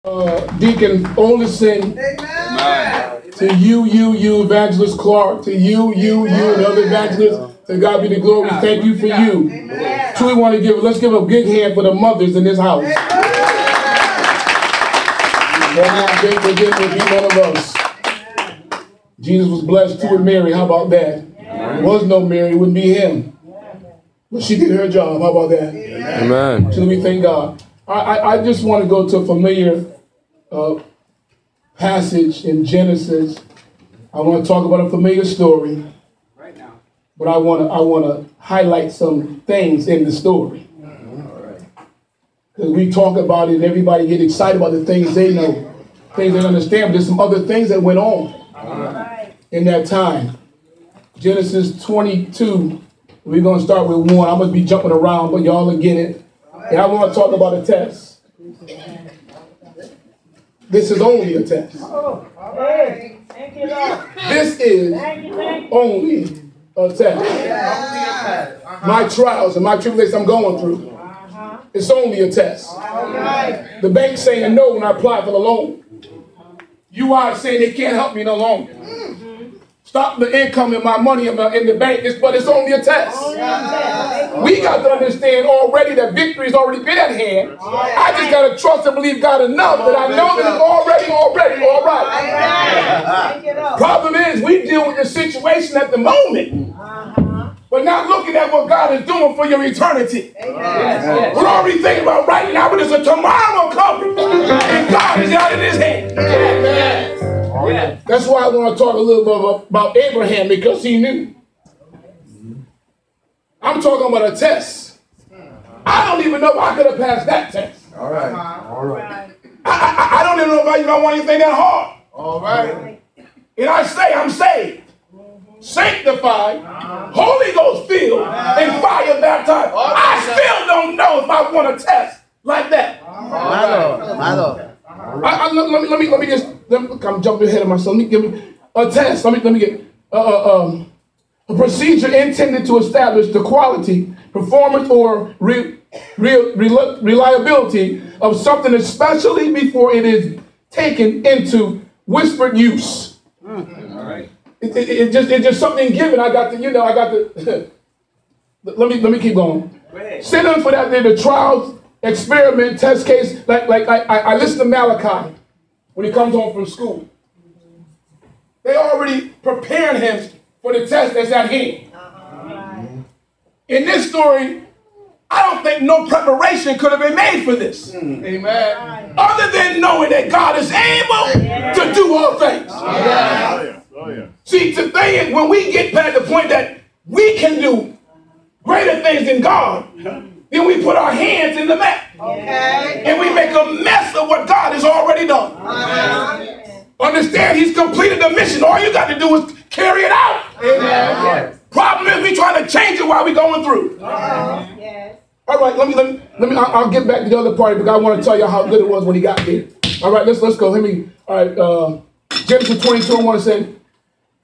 Deacon Olison, to you, Evangelist Clark, to you, and other evangelists. To God be the glory. Thank you for you. Truly want to let's give a big hand for the mothers in this house. They would be one of us. Jesus was blessed too with Mary. How about that? There was no Mary, it wouldn't be him. But she did her job. How about that? Amen. So we thank God. I just want to go to a familiar passage in Genesis. I want to talk about a familiar story. Right now. But I want to highlight some things in the story. Because we talk about it and everybody get excited about the things they know, things they understand. But there's some other things that went on in that time. Genesis 22. We're going to start with 1. I'm going to be jumping around, but y'all will get it. And I want to talk about a test. This is only a test. This is only a test. My trials and my tribulations I'm going through. It's only a test. The bank saying no when I apply for the loan. You are saying they can't help me no longer. Stop the income and my money in the bank, but it's only a test. We got to understand already that victory has already been at hand. I just got to trust and believe God enough that I know that it's already all right. Problem is, we deal with the situation at the moment, but not looking at what God is doing for your eternity. We're already thinking about right now, but there's a tomorrow coming, and God is out in his hand. Yeah. That's why I want to talk a little bit about Abraham, because he knew. I'm talking about a test. I don't even know if I could have passed that test. All right. I don't even know if I want anything that hard. All right. And I say I'm saved, sanctified, Holy Ghost filled, and fire baptized. I still don't know if I want a test like that. My Lord. Let me just I'm jumping ahead of myself. Let me give me a test. Let me get a procedure intended to establish the quality, performance, or reliability of something, especially before it is taken into whispered use. All right. It's just something given. I got to. Let me keep going. Sitting for that the trials. Experiment, test case, like I listen to Malachi when he comes home from school. They already prepared him for the test that's at hand. In this story, I don't think no preparation could have been made for this. Amen. Other than knowing that God is able to do all things. See, today, when we get past the point that we can do greater things than God, then we put our hands in the mat. And we make a mess of what God has already done. Understand, he's completed the mission. All you got to do is carry it out. Problem is, we trying to change it while we're going through. All right, let me. I'll get back to the other part, because I want to tell you how good it was when he got there. All right, let's go. All right, Genesis 22, I want to say,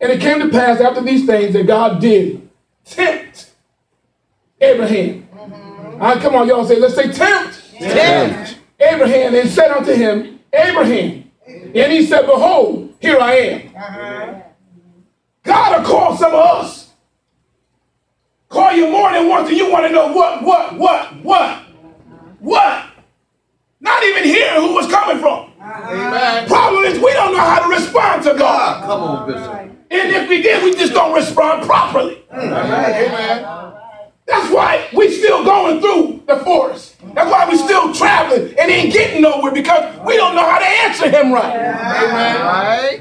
and it came to pass after these things that God did tempt Abraham. All right, come on, y'all say, let's say tempt Abraham, and said unto him, Abraham. And he said, behold, here I am. God will call some of us. Call you more than once, and you want to know what? Not even hearing who was coming from. Problem is, we don't know how to respond to God. Come on, Bishop. And if we did, we just don't respond properly. Amen. That's why we still going through the forest. That's why we still traveling and ain't getting nowhere, because we don't know how to answer him right.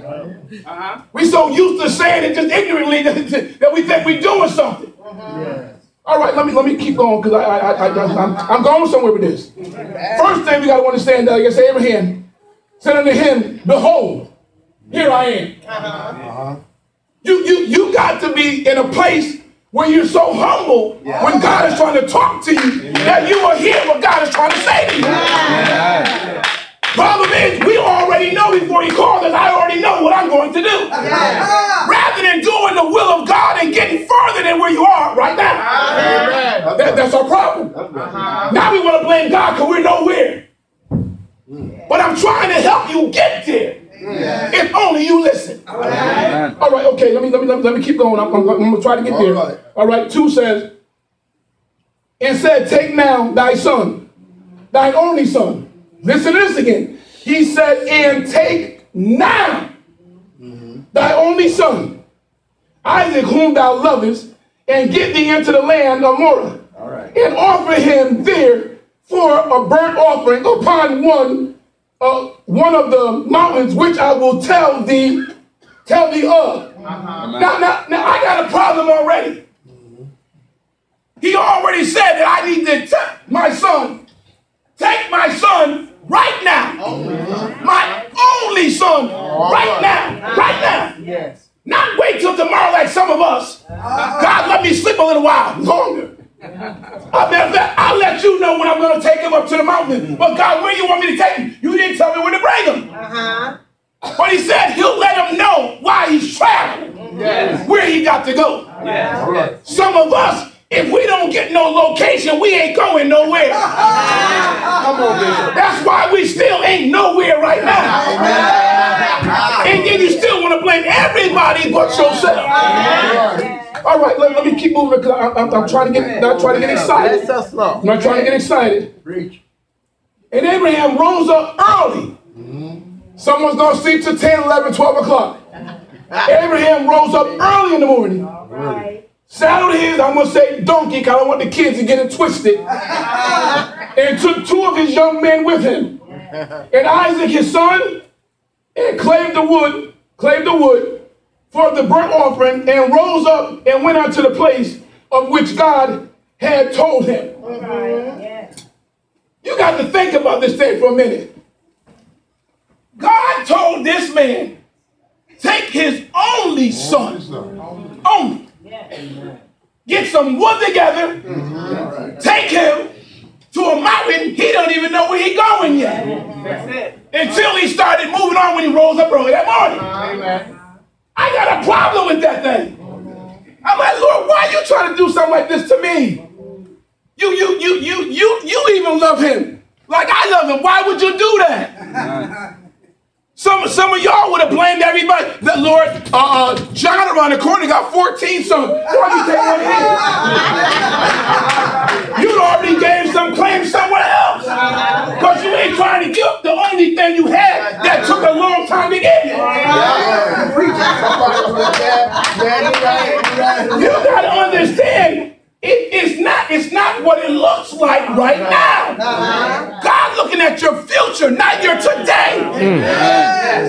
Amen. We so used to saying it just ignorantly that we think we're doing something. All right, let me keep going, because I'm going somewhere with this. First thing we got to understand that, I guess Abraham said unto him, behold, here I am. You got to be in a place where you're so humble when God is trying to talk to you that you will hear what God is trying to say to you. Problem is, we already know before he called us, I already know what I'm going to do. Rather than doing the will of God and getting further than where you are right now. That's our problem. Now we want to blame God because we're nowhere. But I'm trying to help you get there. If only you listen. All right, okay, let me keep going. I'm going to try to get there. All right, 2 says, and said, take now thy son, thine only son. Listen to this again. He said, and take now thy only son, Isaac, whom thou lovest, and get thee into the land of Moriah, and offer him there for a burnt offering upon one of the mountains which I will tell thee of. Now, I got a problem already. He already said that I need to take my son right now. My only son right now. Yes. Not wait till tomorrow like some of us. God, let me sleep a little while longer. I'll let you know when I'm going to take him up to the mountain. But God, where you want me to take him? You didn't tell me where to bring him. But he said he'll let him know why he's traveling, where he got to go. Some of us, if we don't get no location, we ain't going nowhere. Come on, Bishop. That's why we still ain't nowhere right now. And then you still want to blame everybody but yourself. All right, let me keep moving because I'm trying to get excited. I'm not trying to get excited. And Abraham rose up early. Someone's going to sleep till 10, 11, 12 o'clock. Abraham rose up early in the morning. Saddled his, I'm going to say donkey because I don't want the kids to get it twisted. And took 2 of his young men with him. And Isaac his son, and clave the wood for the burnt offering, and rose up and went out to the place of which God had told him. You got to think about this thing for a minute. God told this man, take his only son, only. Get some wood together, take him to a mountain. He don't even know where he's going yet. Until he started moving on when he rose up early that morning. I got a problem with that thing. I'm like, Lord, why are you trying to do something like this to me? You even love him like I love him. Why would you do that? Some of y'all would have blamed everybody. The Lord, John around the corner got 14 sons. Why you take one here? You'd already gave some claim somewhere else. Because you ain't trying to give up the only thing you had that took a long time to get it. You got to understand, it's not what it looks like right now. God looking at your future, not your today.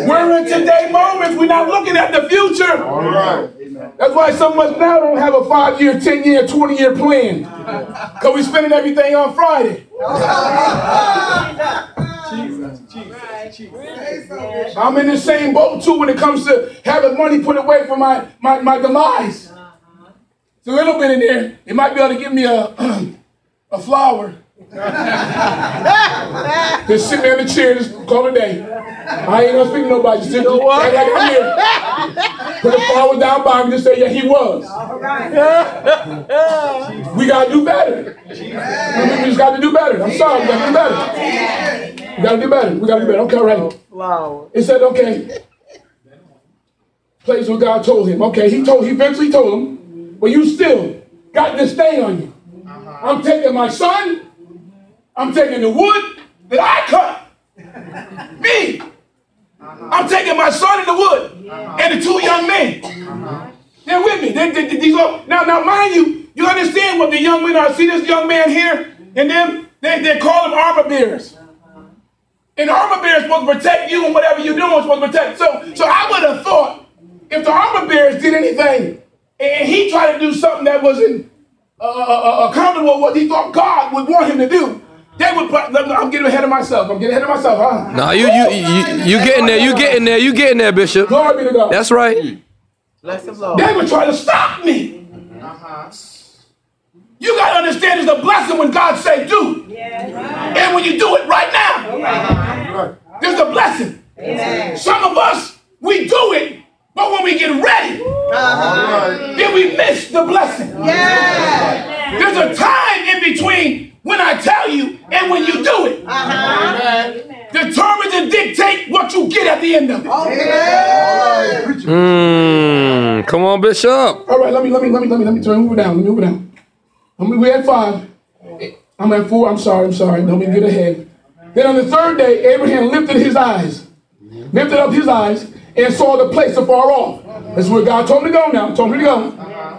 We're in today moments. We're not looking at the future. That's why some of us now don't have a 5-year, 10-year, 20-year plan. Because we're spending everything on Friday. I'm in the same boat too when it comes to having money put away for my demise. It's a little bit in there. It might be able to give me a flower. Just sit there in the chair, just call it a day. I ain't gonna speak to nobody. Just sit like I'm here. Put a flower down by me, just say, yeah, he was. We gotta do better. We just gotta do better. I'm sorry, we gotta do better. We gotta do better. We gotta do better. Okay, right. Wow. It said, okay. Place what God told him. Okay, he eventually told him. But you still got this thing on you. I'm taking my son. I'm taking the wood that I cut. Me. I'm taking my son and the wood and the 2 young men. They're with me. Now, mind you, you understand what the young men are. See this young man here and them? They call them armor bearers. And the armor bearers supposed to protect you and whatever you're doing is supposed to protect. So I would have thought if the armor bearers did anything, and he tried to do something that wasn't accountable what he thought God would want him to do, they would put, I'm getting ahead of myself. I'm getting ahead of myself, huh? No, you getting there. You getting there, Bishop. Glory be to God. That's right. Bless the Lord. They would try to stop me. You got to understand there's a blessing when God say do. And when you do it right now, there's a blessing. Some of us, we do it. But when we get ready, then we miss the blessing. There's a time in between when I tell you and when you do it. The doesn't dictate what you get at the end of it. Come on, Bishop. All right, let me turn move it down. We're at 5. I'm at 4. I'm sorry. Let me get ahead. Then on the third day, Abraham lifted up his eyes, and saw the place afar off. That's where God told him to go now.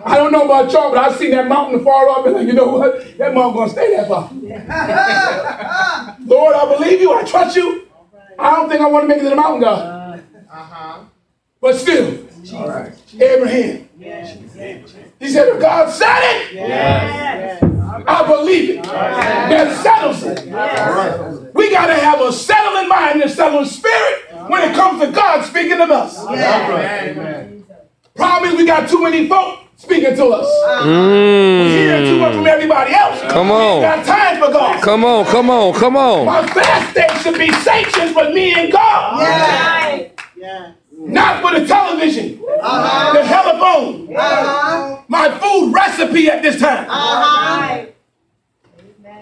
I don't know about y'all, but I've seen that mountain afar off, and like, you know what? That mountain gonna stay that far. Lord, I believe you. I trust you. I don't think I want to make it to the mountain, God. But still, Abraham. He said, if God said it, I believe it. That settles it. We got to have a settling mind and a settling spirit when it comes to God speaking to us. Problem is we got too many folk speaking to us. We hear too much from everybody else. Come on. We ain't got time for God. Come on. My fast day should be sanctioned for me and God. Not for the television, the telephone, my food recipe at this time.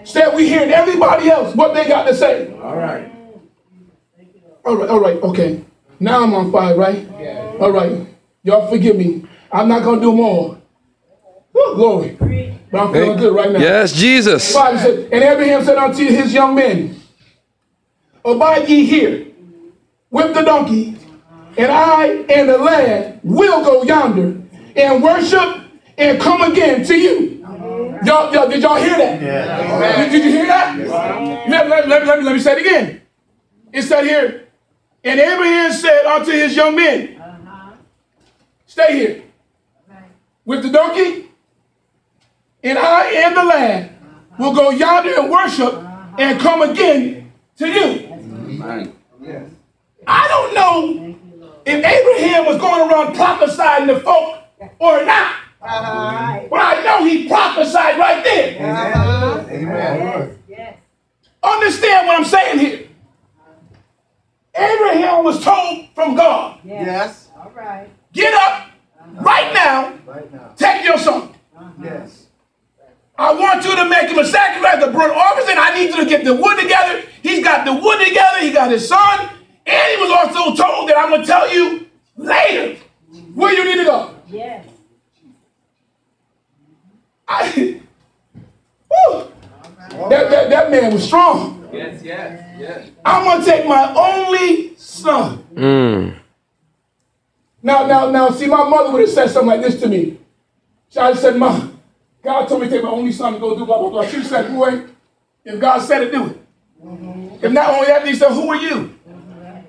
Instead, we hearing everybody else what they got to say. All right, okay. Now I'm on 5, right? All right. Y'all forgive me. I'm not going to do them all. Woo, glory. But I'm feeling good right now. Yes, Jesus. 5 said, and Abraham said unto his young men, abide ye here with the donkey, and I and the lad will go yonder and worship and come again to you. Y'all, did y'all hear that? Did you hear that? Let me say it again. It said here, and Abraham said unto his young men, stay here with the donkey, and I and the lad will go yonder and worship and come again to you. I don't know if Abraham was going around prophesying to folk or not. But I know he prophesied right there. Understand what I'm saying here. Abraham was told from God. Yes. Get up right now. Take your son. I want you to make him a sacrifice, the burnt offering, and I need you to get the wood together. He's got the wood together. He got his son. And he was also told that I'm going to tell you later where you need to go. Yes. That man was strong. Yes. I'm going to take my only son. Now, see, my mother would have said something like this to me. She said, Mom, God told me to take my only son to go do blah, blah, blah. She said, boy, if God said it, do it. If not only that, he said, who are you?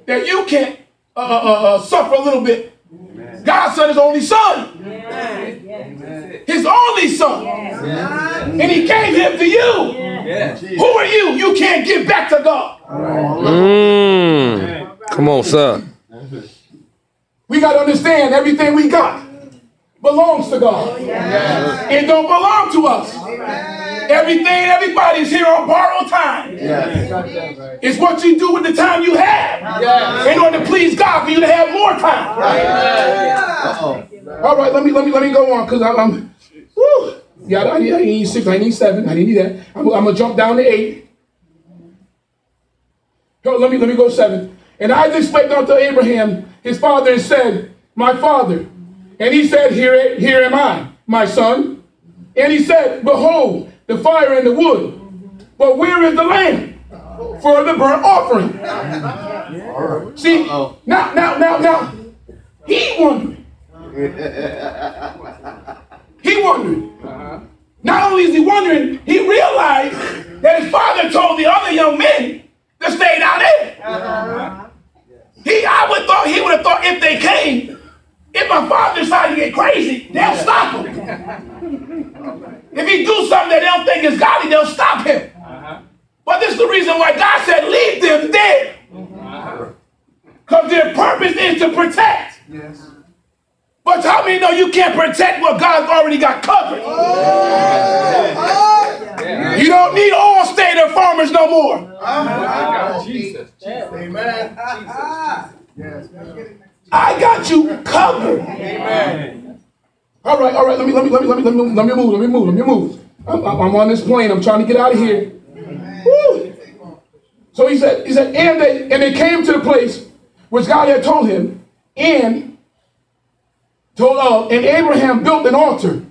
That you can't suffer a little bit. God sent his only son. His only son. And he gave him to you. Who are you? You can't give back to God. Come on, sir. We got to understand everything we got belongs to God. It don't belong to us. Everybody's here on borrowed time. It's what you do with the time you have in order to please God for you to have more time. All right, let me go on because I'm woo. Yeah, I need 6, I need 7, I need that. I'm gonna jump down to 8. Let me go 7. And Isaac spake unto Abraham, his father, and said, my father. And he said, here am I, my son. And he said, behold, the fire and the wood, but where is the lamb for the burnt offering? See, now, he wondering. Not only is he wondering, he realized that his father told the other young men to stay down there. He would have thought if they came, if my father decided to get crazy, they'll stop him. If he do something that they don't think is godly, they'll stop him. But this is the reason why God said, leave them there. Because their purpose is to protect. But how many know you can't protect what God's already got covered? You don't need all state or farmers no more. Jesus. Amen. I got you covered. Amen. All right. Let me move. I'm on this plane. I'm trying to get out of here. Woo. So he said, and they came to the place which God had told him, and Abraham built an altar,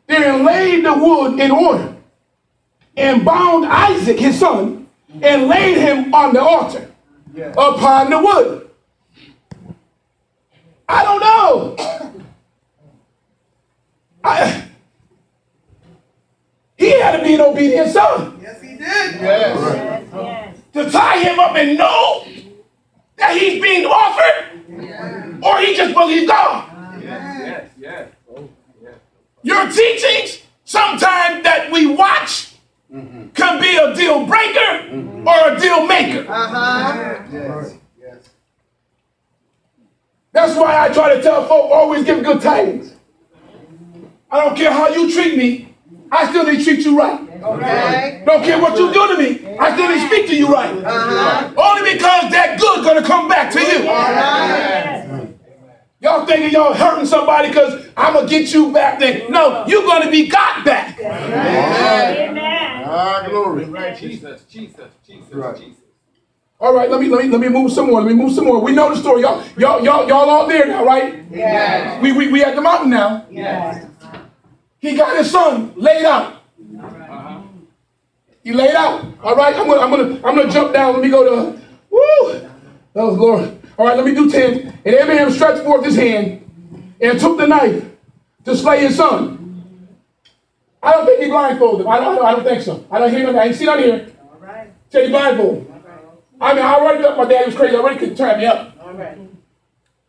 then laid the wood in order, and bound Isaac his son, and laid him on the altar upon the wood. I don't know. He had to be an obedient son. Yes, he did. Yes. To tie him up and know that he's being offered, or he just believed God. Yes. Your teachings, sometimes that we watch, can be a deal breaker or a deal maker. Yes. That's why I try to tell folk, always give good tidings. I don't care how you treat me, I still need to treat you right. Okay. Don't care what you do to me, I still need to speak to you right. Only because that good gonna come back to you. Y'all thinking y'all hurting somebody because I'm gonna get you back then. No, you're gonna be got back. Amen. Glory. Jesus. All right, let me move some more. We know the story. Y'all all there now, right? Yes. We at the mountain now. Yes. He got his son laid out. He laid out. All right, I'm gonna jump down. Let me go to woo. That was glory. All right, let me do 10. And Abraham stretched forth his hand and took the knife to slay his son. I don't think he blindfolded him. I don't think so. I don't hear him. I ain't seen him here. All right. Say he blindfolded. I mean, I already thought my dad was crazy. I already couldn't turn me up. All right.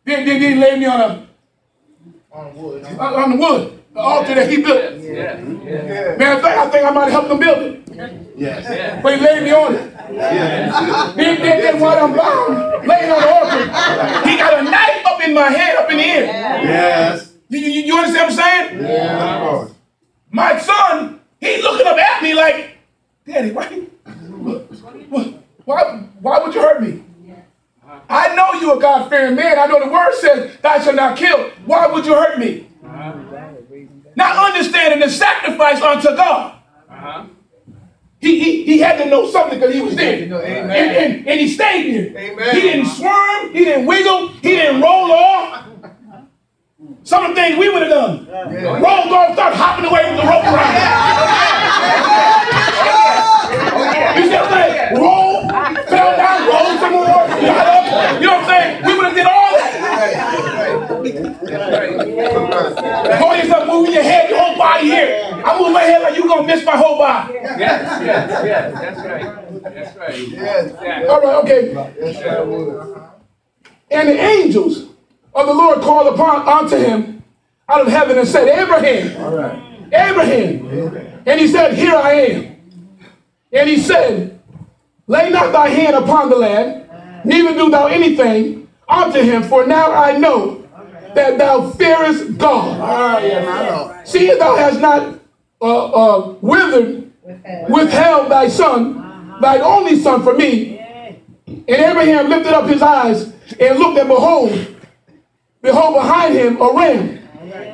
Then he laid me on the wood. The altar that he built. Yes. Matter of fact, I think I might have helped him build it. Yes. But he laid me on it. Then while I'm bound, laying on the altar, he got a knife up in my head, up in the ear. Yes. You understand what I'm saying? Yeah. My son, he's looking up at me like, Daddy, why would you hurt me? I know you're a God-fearing man. I know the word says, thou shalt not kill. Why would you hurt me? Not understanding the sacrifice unto God. He had to know something because he was there. And he stayed there. Amen. He didn't squirm. He didn't wiggle. He didn't roll off. Some of the things we would have done. Rolled off, start hopping away with the rope around. You see what I'm saying? Roll, fell down, roll some more. Got up. You know what I'm saying? We would have did all that. Hold yourself, moving your head, your whole body here. I move my head like you're going to miss my whole body. Yes. That's right. Yes. All right, okay. And the angels of the Lord called unto him out of heaven and said, Abraham. All right. Abraham. And he said, here I am. And he said, lay not thy hand upon the lad, neither do thou anything unto him, for now I know that thou fearest God. Seeing thou hast not withheld thy son, thy only son for me. And Abraham lifted up his eyes and looked, and behold behind him a ram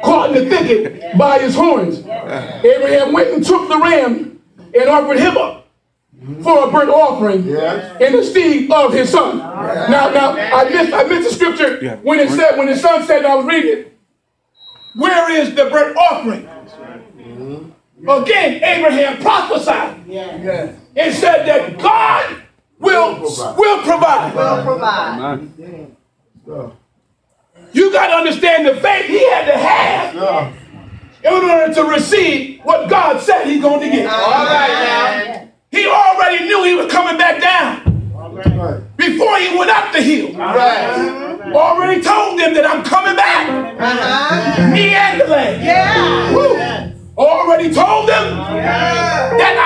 caught in the thicket by his horns. Abraham went and took the ram and offered him up for a burnt offering in the stead of his son. Now I missed the scripture when it said, when his son said, and I was reading it, where is the burnt offering? Again, Abraham prophesied and said that God will provide. You got to understand the faith he had to have in order to receive what God said he's going to get. All right now. He already knew he was coming back down before he went up the hill. Already told them that I'm coming back. Me and the lad. Already told them that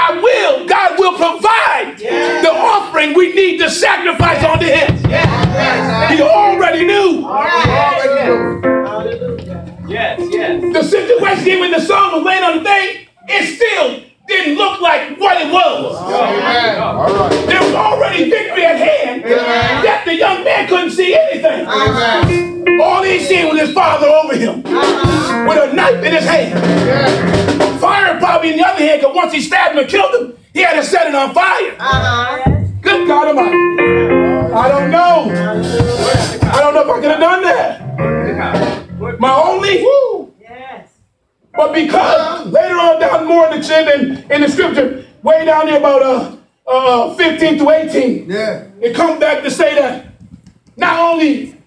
God will provide the offering we need to sacrifice unto him. He already knew. The situation even the son was laying on the thing, it still didn't look like what it was. There was already victory at hand, yet the young man couldn't see anything. All he seen was his father over him with a knife in his hand. Fire probably in the other hand, because once he stabbed him and killed him, he had to set it on fire. Good God Almighty. I don't know. I don't know if I could have done that. My only. But because later on down more in the scripture, way down there about 15 to 18, it comes back to say that not only